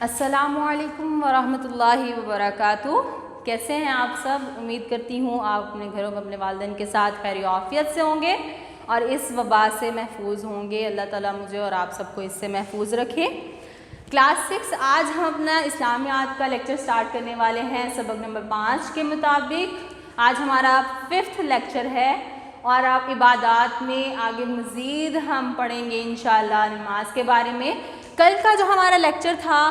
السلام علیکم ورحمۃ اللہ وبرکاتہ۔ کیسے ہیں آپ سب؟ امید کرتی ہوں آپ اپنے گھروں میں اپنے والدین کے ساتھ خیر و عافیت سے ہوں گے اور اس وبا سے محفوظ ہوں گے۔ اللہ تعالیٰ مجھے اور آپ سب کو اس سے محفوظ رکھے۔ کلاس 6 آج ہم اپنا اسلامیات کا لیکچر سٹارٹ کرنے والے ہیں سبق نمبر 5 کے مطابق۔ آج ہمارا 5th لیکچر ہے اور آپ عبادات میں آگے مزید ہم پڑھیں گے انشاءاللہ نماز کے بارے میں۔ کل کا جو ہمارا لیکچر تھا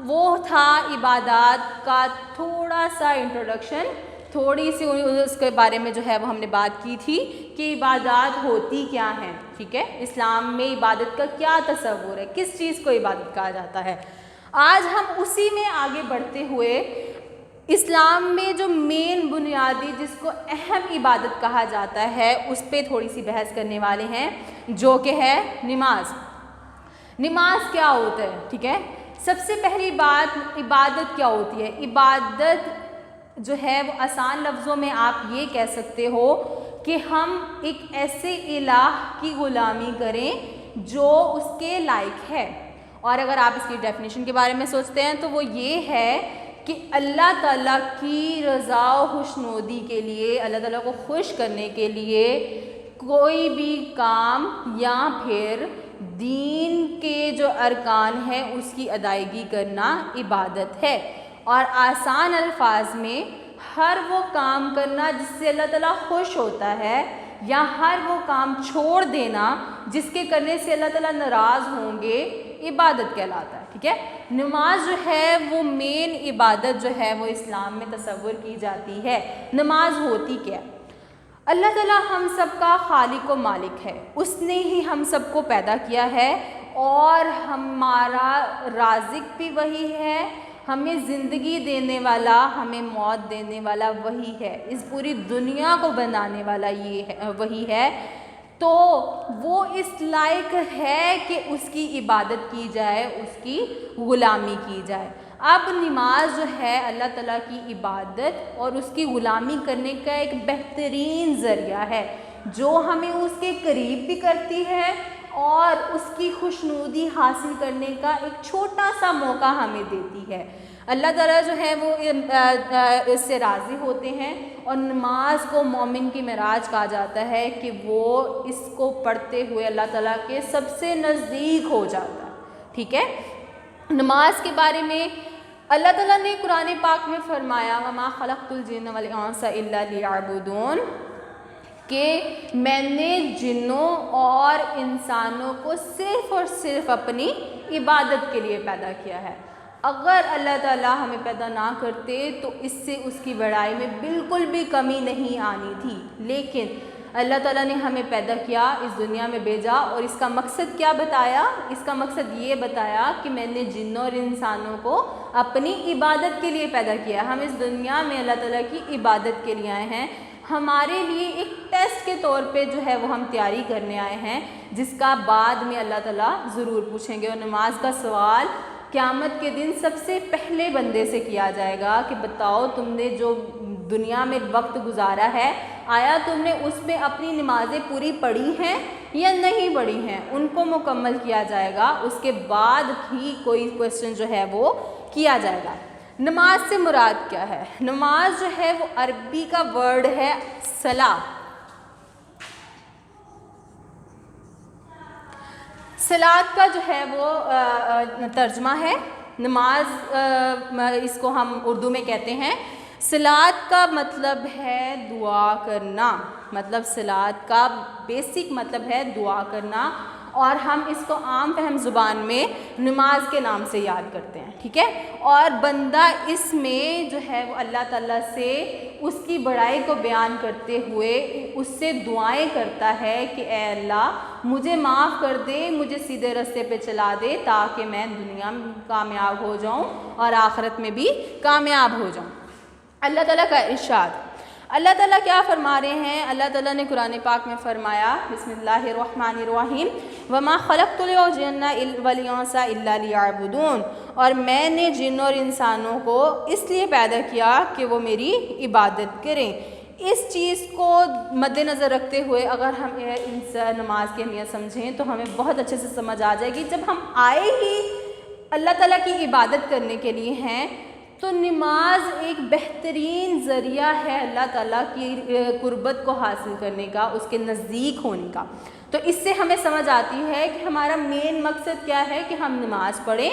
وہ تھا عبادات کا تھوڑا سا انٹروڈکشن، تھوڑی سی اس کے بارے میں جو ہے وہ ہم نے بات کی تھی کہ عبادات ہوتی کیا ہیں، ٹھیک ہے، اسلام میں عبادت کا کیا تصور ہے، کس چیز کو عبادت کہا جاتا ہے۔ آج ہم اسی میں آگے بڑھتے ہوئے اسلام میں جو مین بنیادی جس کو اہم عبادت کہا جاتا ہے اس پہ تھوڑی سی بحث کرنے والے ہیں، جو کہ ہے نماز۔ نماز کیا ہوتا ہے، ٹھیک ہے۔ سب سے پہلی بات عبادت کیا ہوتی ہے۔ عبادت جو ہے وہ آسان لفظوں میں آپ یہ کہہ سکتے ہو کہ ہم ایک ایسے الہ کی غلامی کریں جو اس کے لائق ہے، اور اگر آپ اس کی ڈیفینیشن کے بارے میں سوچتے ہیں تو وہ یہ ہے کہ اللہ تعالیٰ کی رضا و خوشنودی کے لیے، اللہ تعالیٰ کو خوش کرنے کے لیے کوئی بھی کام یا پھر دین کے جو ارکان ہیں اس کی ادائیگی کرنا عبادت ہے، اور آسان الفاظ میں ہر وہ کام کرنا جس سے اللہ تعالیٰ خوش ہوتا ہے، یا ہر وہ کام چھوڑ دینا جس کے کرنے سے اللہ تعالیٰ ناراض ہوں گے، عبادت کہلاتا ہے، ٹھیک ہے۔ نماز جو ہے وہ مین عبادت جو ہے وہ اسلام میں تصور کی جاتی ہے۔ نماز ہوتی کیا؟ اللہ تعالیٰ ہم سب کا خالق و مالک ہے، اس نے ہی ہم سب کو پیدا کیا ہے اور ہمارا رازق بھی وہی ہے، ہمیں زندگی دینے والا، ہمیں موت دینے والا وہی ہے، اس پوری دنیا کو بنانے والا وہی ہے، تو وہ اس لائق ہے کہ اس کی عبادت کی جائے، اس کی غلامی کی جائے۔ اب نماز جو ہے اللہ تعالیٰ کی عبادت اور اس کی غلامی کرنے کا ایک بہترین ذریعہ ہے جو ہمیں اس کے قریب بھی کرتی ہے اور اس کی خوشنودی حاصل کرنے کا ایک چھوٹا سا موقع ہمیں دیتی ہے۔ اللہ تعالیٰ جو ہے وہ اس سے راضی ہوتے ہیں، اور نماز کو مومن کی معراج کہا جاتا ہے کہ وہ اس کو پڑھتے ہوئے اللہ تعالیٰ کے سب سے نزدیک ہو جاتا ہے، ٹھیک ہے۔ نماز کے بارے میں اللہ تعالیٰ نے قرآن پاک میں فرمایا وَمَا خَلَقْتُ الْجِنَّ وَالْإِنسَ إِلَّا لِيَعْبُدُونَ، کہ میں نے جنوں اور انسانوں کو صرف اور صرف اپنی عبادت کے لیے پیدا کیا ہے۔ اگر اللہ تعالیٰ ہمیں پیدا نہ کرتے تو اس سے اس کی بڑائی میں بالکل بھی کمی نہیں آنی تھی، لیکن اللہ تعالیٰ نے ہمیں پیدا کیا، اس دنیا میں بھیجا، اور اس کا مقصد کیا بتایا؟ اس کا مقصد یہ بتایا کہ میں نے جنوں اور انسانوں کو اپنی عبادت کے لیے پیدا کیا۔ ہم اس دنیا میں اللہ تعالیٰ کی عبادت کے لیے آئے ہیں، ہمارے لیے ایک ٹیسٹ کے طور پہ جو ہے وہ ہم تیاری کرنے آئے ہیں، جس کا بعد میں اللہ تعالیٰ ضرور پوچھیں گے۔ اور نماز کا سوال قیامت کے دن سب سے پہلے بندے سے کیا جائے گا کہ بتاؤ تم نے جو دنیا میں وقت گزارا ہے، آیا تم نے اس میں اپنی نمازیں پوری پڑھی ہیں یا نہیں پڑھی ہیں؟ ان کو مکمل کیا جائے گا، اس کے بعد ہی کوئی کویسچن جو ہے وہ کیا جائے گا۔ نماز سے مراد کیا ہے؟ نماز جو ہے وہ عربی کا ورڈ ہے صلاح۔ صلاۃ کا جو ہے وہ ترجمہ ہے نماز، اس کو ہم اردو میں کہتے ہیں۔ صلاۃ کا مطلب ہے دعا کرنا، مطلب صلاۃ کا بیسک مطلب ہے دعا کرنا، اور ہم اس کو عام فہم زبان میں نماز کے نام سے یاد کرتے ہیں، ٹھیک ہے۔ اور بندہ اس میں جو ہے وہ اللہ تعالیٰ سے اس کی بڑائی کو بیان کرتے ہوئے اس سے دعائیں کرتا ہے کہ اے اللہ مجھے معاف کر دے، مجھے سیدھے راستے پہ چلا دے تاکہ میں دنیا میں کامیاب ہو جاؤں اور آخرت میں بھی کامیاب ہو جاؤں۔ اللہ تعالیٰ کا ارشاد، اللہ تعالیٰ کیا فرما رہے ہیں؟ اللہ تعالیٰ نے قرآن پاک میں فرمایا بسم اللہ الرحمن الرحیم وَمَا خَلَقْتُ الْجِنَّ وَالْإِنسَ إِلَّا لِيَعْبُدُونَ، اور میں نے جن اور انسانوں کو اس لیے پیدا کیا کہ وہ میری عبادت کریں۔ اس چیز کو مد نظر رکھتے ہوئے اگر ہم نماز کی اہمیت سمجھیں تو ہمیں بہت اچھے سے سمجھ آ جائے گی۔ جب ہم آئے ہی اللہ تعالیٰ کی عبادت کرنے کے لیے ہیں، تو نماز ایک بہترین ذریعہ ہے اللہ تعالیٰ کی قربت کو حاصل کرنے کا، اس کے نزدیک ہونے کا۔ تو اس سے ہمیں سمجھ آتی ہے کہ ہمارا مین مقصد کیا ہے کہ ہم نماز پڑھیں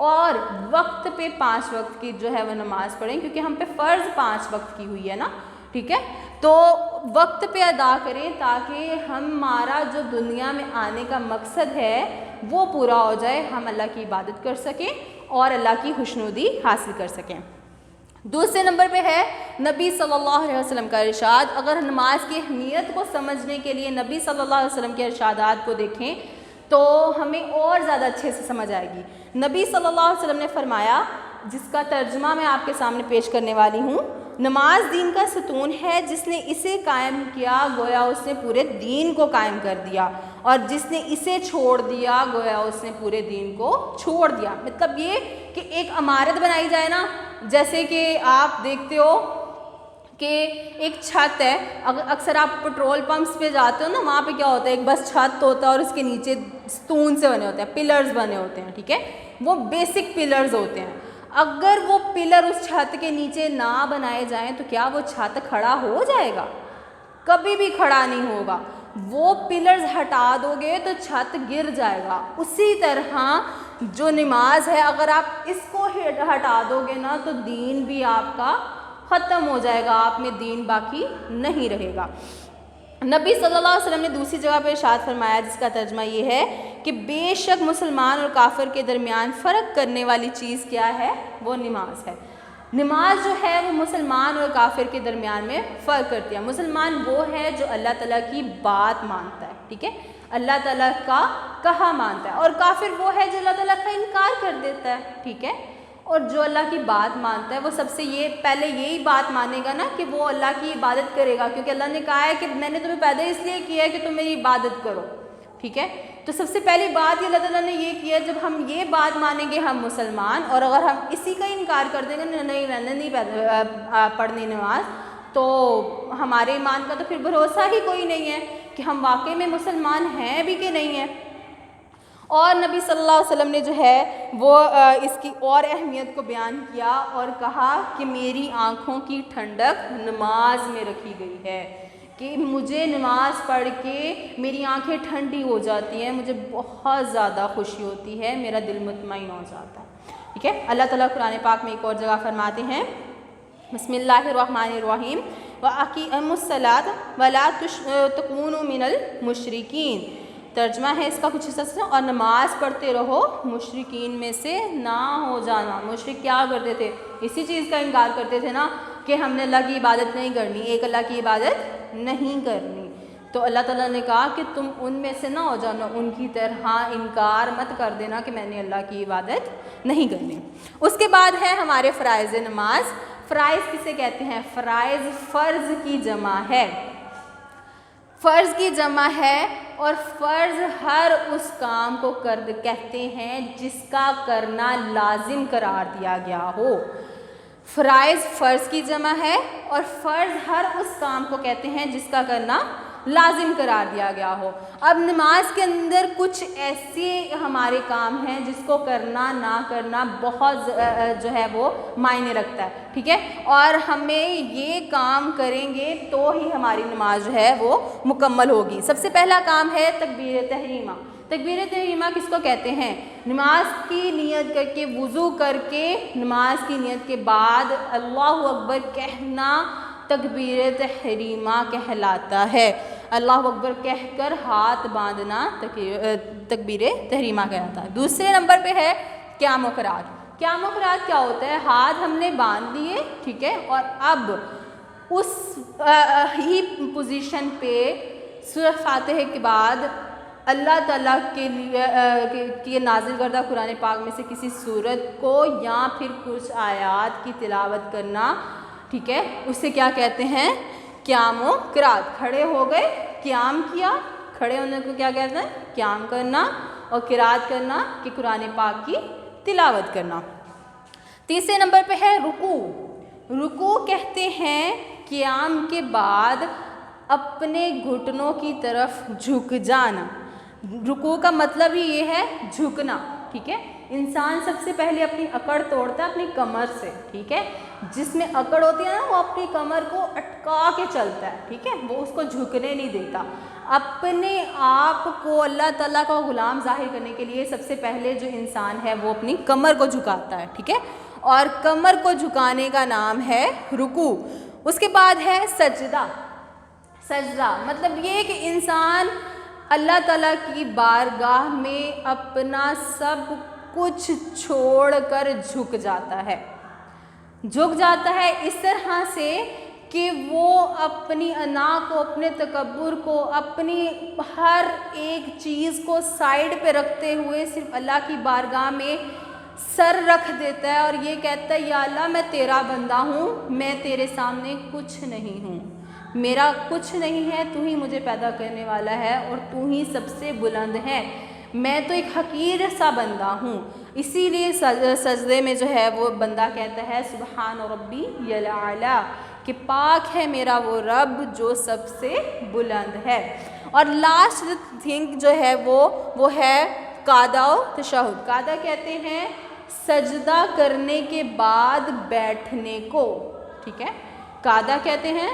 اور وقت پہ 5 وقت کی جو ہے وہ نماز پڑھیں، کیونکہ ہم پہ فرض 5 وقت کی ہوئی ہے نا، ٹھیک ہے، تو وقت پہ ادا کریں تاکہ ہمارا جو دنیا میں آنے کا مقصد ہے وہ پورا ہو جائے، ہم اللہ کی عبادت کر سکیں اور اللہ کی خوشنودی حاصل کر سکیں۔ دوسرے نمبر پہ ہے نبی صلی اللہ علیہ وسلم کا ارشاد۔ اگر نماز کی اہمیت کو سمجھنے کے لیے نبی صلی اللہ علیہ وسلم کے ارشادات کو دیکھیں تو ہمیں اور زیادہ اچھے سے سمجھ آئے گی۔ نبی صلی اللہ علیہ وسلم نے فرمایا، جس کا ترجمہ میں آپ کے سامنے پیش کرنے والی ہوں، نماز دین کا ستون ہے، جس نے اسے قائم کیا گویا اس نے پورے دین کو قائم کر دیا، اور جس نے اسے چھوڑ دیا گویا اس نے پورے دین کو چھوڑ دیا۔ مطلب یہ کہ ایک عمارت بنائی جائے نا، جیسے کہ آپ دیکھتے ہو کہ ایک چھت ہے، اکثر آپ پٹرول پمپس پہ جاتے ہو نا، وہاں پہ کیا ہوتا ہے، ایک بس چھت ہوتا ہے اور اس کے نیچے ستون سے بنے ہوتے ہیں، پلرز بنے ہوتے ہیں، ٹھیک ہے، وہ بیسک پلرز ہوتے ہیں۔ اگر وہ پلر اس چھت کے نیچے نہ بنائے جائیں تو کیا وہ چھت کھڑا ہو جائے گا؟ کبھی بھی کھڑا نہیں ہوگا۔ وہ پلرز ہٹا دو گے تو چھت گر جائے گا۔ اسی طرح جو نماز ہے، اگر آپ اس کو ہٹا دو گے نا تو دین بھی آپ کا ختم ہو جائے گا، آپ میں دین باقی نہیں رہے گا۔ نبی صلی اللہ علیہ وسلم نے دوسری جگہ پہ ارشاد فرمایا، جس کا ترجمہ یہ ہے کہ بے شک مسلمان اور کافر کے درمیان فرق کرنے والی چیز کیا ہے؟ وہ نماز ہے۔ نماز جو ہے وہ مسلمان اور کافر کے درمیان میں فرق کرتی ہے۔ مسلمان وہ ہے جو اللہ تعالیٰ کی بات مانتا ہے، ٹھیک ہے، اللہ تعالیٰ کا کہا مانتا ہے، اور کافر وہ ہے جو اللہ تعالیٰ کا انکار کر دیتا ہے، ٹھیک ہے، اور جو اللہ کی بات مانتا ہے وہ سب سے یہ پہلے یہی بات مانے گا نا کہ وہ اللہ کی عبادت کرے گا، کیونکہ اللہ نے کہا ہے کہ میں نے تمہیں پیدا اس لیے کیا ہے کہ تم میری عبادت کرو، ٹھیک ہے۔ تو سب سے پہلی بات یہ اللہ تعالیٰ نے یہ کیا، جب ہم یہ بات مانیں گے ہم مسلمان، اور اگر ہم اسی کا انکار کر دیں گے نہیں میں نے نہیں پڑھنی نماز، تو ہمارے ایمان کا تو پھر بھروسہ ہی کوئی نہیں ہے کہ ہم واقعی میں مسلمان ہیں بھی کہ نہیں ہیں۔ اور نبی صلی اللہ علیہ وسلم نے جو ہے وہ اس کی اور اہمیت کو بیان کیا اور کہا کہ میری آنکھوں کی ٹھنڈک نماز میں رکھی گئی ہے، کہ مجھے نماز پڑھ کے میری آنکھیں ٹھنڈی ہو جاتی ہیں، مجھے بہت زیادہ خوشی ہوتی ہے، میرا دل مطمئن ہو جاتا ہے، ٹھیک ہے۔ اللہ تعالیٰ قرآن پاک میں ایک اور جگہ فرماتے ہیں، بسم اللہ الرحمن الرحیم وَأَقِیمُوا الصَّلَاةَ وَلَا تَکُونُوا مِنَ الْمُشْرِکِینَ۔ ترجمہ ہے اس کا کچھ حصہ سے، اور نماز پڑھتے رہو، مشرکین میں سے نہ ہو جانا۔ مشرک کیا کرتے تھے؟ اسی چیز کا انکار کرتے تھے نا کہ ہم نے اللہ کی عبادت نہیں کرنی، ایک اللہ کی عبادت نہیں کرنی۔ تو اللہ تعالیٰ نے کہا کہ تم ان میں سے نہ ہو جانا، ان کی طرح انکار مت کر دینا کہ میں نے اللہ کی عبادت نہیں کرنی۔ اس کے بعد ہے ہمارے فرائض نماز۔ فرائض کسے کہتے ہیں؟ فرائض فرض کی جمع ہے، فرض کی جمع ہے، اور فرض ہر اس کام کو کہتے ہیں جس کا کرنا لازم قرار دیا گیا ہو۔ فرائض فرض کی جمع ہے، اور فرض ہر اس کام کو کہتے ہیں جس کا کرنا لازم قرار دیا گیا ہو۔ اب نماز کے اندر کچھ ایسے ہمارے کام ہیں جس کو کرنا نہ کرنا بہت جو ہے وہ معنی رکھتا ہے، ٹھیک ہے، اور ہمیں یہ کام کریں گے تو ہی ہماری نماز جو ہے وہ مکمل ہوگی۔ سب سے پہلا کام ہے تکبیر تحریمہ۔ تکبیر تحریمہ کس کو کہتے ہیں؟ نماز کی نیت کر کے، وضو کر کے نماز کی نیت کے بعد اللہ اکبر کہنا تکبیر تحریمہ کہلاتا ہے۔ اللہ اکبر کہہ کر ہاتھ باندھنا تکبیر تحریمہ کہلاتا ہے۔ دوسرے نمبر پہ ہے قیام و قرات۔ قیام و قرات کیا ہوتا ہے؟ ہاتھ ہم نے باندھ لیے، ٹھیک ہے، اور اب اس ہی پوزیشن پہ سورہ فاتحہ کے بعد اللہ تعالیٰ کے لیے نازل کردہ قرآن پاک میں سے کسی سورت کو یا پھر کچھ آیات کی تلاوت کرنا، ٹھیک ہے، اسے کیا کہتے ہیں؟ قیام و قرات۔ کھڑے ہو گئے، قیام کیا، کھڑے ہونے کو کیا کہتے ہیں؟ قیام کرنا، اور قرات کرنا کہ قرآن پاک کی تلاوت کرنا۔ تیسرے نمبر پہ ہے رکوع۔ رکوع کہتے ہیں قیام کے بعد اپنے گھٹنوں کی طرف جھک جانا۔ رکوع کا مطلب ہی یہ ہے جھکنا، ٹھیک ہے، انسان سب سے پہلے اپنی اکڑ توڑتا ہے اپنی کمر سے، ٹھیک ہے، جس میں اکڑ ہوتی ہے نا وہ اپنی کمر کو اٹکا کے چلتا ہے، ٹھیک ہے، وہ اس کو جھکنے نہیں دیتا۔ اپنے آپ کو اللہ تعالیٰ کا غلام ظاہر کرنے کے لیے سب سے پہلے جو انسان ہے وہ اپنی کمر کو جھکاتا ہے، ٹھیک ہے، اور کمر کو جھکانے کا نام ہے رکوع۔ اس کے بعد ہے سجدہ۔ سجدہ مطلب یہ کہ انسان اللہ تعالیٰ کی بارگاہ میں اپنا سب کچھ چھوڑ کر جھک جاتا ہے، جھک جاتا ہے اس طرح سے کہ وہ اپنی انا کو، اپنے تکبر کو، اپنی ہر ایک چیز کو سائڈ پہ رکھتے ہوئے صرف اللہ کی بارگاہ میں سر رکھ دیتا ہے اور یہ کہتا ہے یا اللہ میں تیرا بندہ ہوں، میں تیرے سامنے کچھ نہیں ہوں، میرا کچھ نہیں ہے، تو ہی مجھے پیدا کرنے والا ہے اور تو ہی سب سے بلند ہے، میں تو ایک حقیر سا بندہ ہوں۔ اسی لیے سجدے میں جو ہے وہ بندہ کہتا ہے سبحان ربی الاعلی، کہ پاک ہے میرا وہ رب جو سب سے بلند ہے۔ اور لاسٹ تھنگ جو ہے وہ ہے قعدہ و تشہد۔ قعدہ کہتے ہیں سجدہ کرنے کے بعد بیٹھنے کو، ٹھیک ہے، قعدہ کہتے ہیں،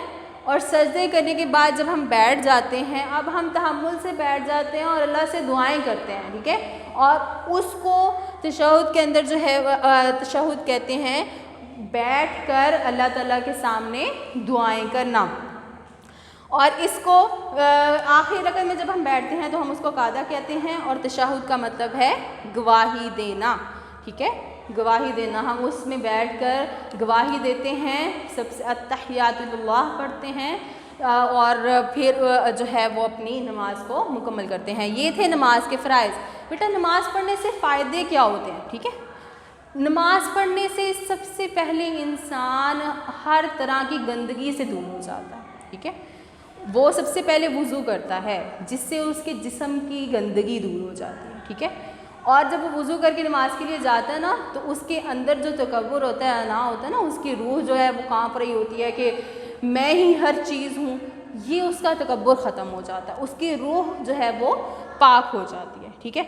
اور سجدے کرنے کے بعد جب ہم بیٹھ جاتے ہیں، اب ہم تحمل سے بیٹھ جاتے ہیں اور اللہ سے دعائیں کرتے ہیں، ٹھیک ہے، اور اس کو تشہد کے اندر جو ہے تشہد کہتے ہیں بیٹھ کر اللہ تعالیٰ کے سامنے دعائیں کرنا۔ اور اس کو آخری رکعت میں جب ہم بیٹھتے ہیں تو ہم اس کو قعدہ کہتے ہیں، اور تشہد کا مطلب ہے گواہی دینا، ٹھیک ہے، گواہی دینا، ہم اس میں بیٹھ کر گواہی دیتے ہیں، سب سے التحیات للہ پڑھتے ہیں اور پھر جو ہے وہ اپنی نماز کو مکمل کرتے ہیں۔ یہ تھے نماز کے فرائض۔ بیٹا نماز پڑھنے سے فائدے کیا ہوتے ہیں؟ ٹھیک ہے، نماز پڑھنے سے سب سے پہلے انسان ہر طرح کی گندگی سے دور ہو جاتا ہے، ٹھیک ہے، وہ سب سے پہلے وضو کرتا ہے جس سے اس کے جسم کی گندگی دور ہو جاتی ہے، ٹھیک ہے، اور جب وہ وضو کر کے نماز کے لیے جاتا ہے نا تو اس کے اندر جو تکبر ہوتا ہے، انا ہوتا ہے نا، اس کی روح جو ہے وہ کانپ رہی ہوتی ہے کہ میں ہی ہر چیز ہوں، یہ اس کا تکبر ختم ہو جاتا ہے، اس کی روح جو ہے وہ پاک ہو جاتی ہے، ٹھیک ہے،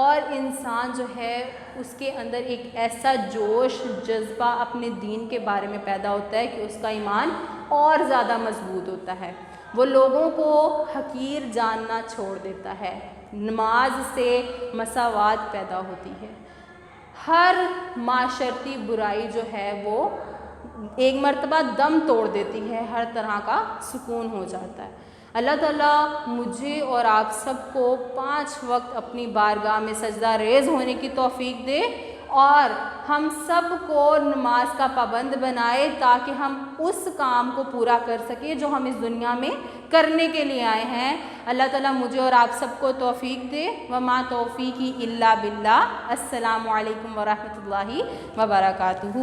اور انسان جو ہے اس کے اندر ایک ایسا جوش جذبہ اپنے دین کے بارے میں پیدا ہوتا ہے کہ اس کا ایمان اور زیادہ مضبوط ہوتا ہے، وہ لوگوں کو حقیر جاننا چھوڑ دیتا ہے، نماز سے مساوات پیدا ہوتی ہے، ہر معاشرتی برائی جو ہے وہ ایک مرتبہ دم توڑ دیتی ہے، ہر طرح کا سکون ہو جاتا ہے۔ اللہ تعالیٰ مجھے اور آپ سب کو 5 وقت اپنی بارگاہ میں سجدہ ریز ہونے کی توفیق دے اور ہم سب کو نماز کا پابند بنائے تاکہ ہم اس کام کو پورا کر سکیں جو ہم اس دنیا میں کرنے کے لیے آئے ہیں۔ اللہ تعالیٰ مجھے اور آپ سب کو توفیق دے۔ وما توفیقی الا باللہ۔ السلام علیکم ورحمۃ اللہ وبرکاتہ۔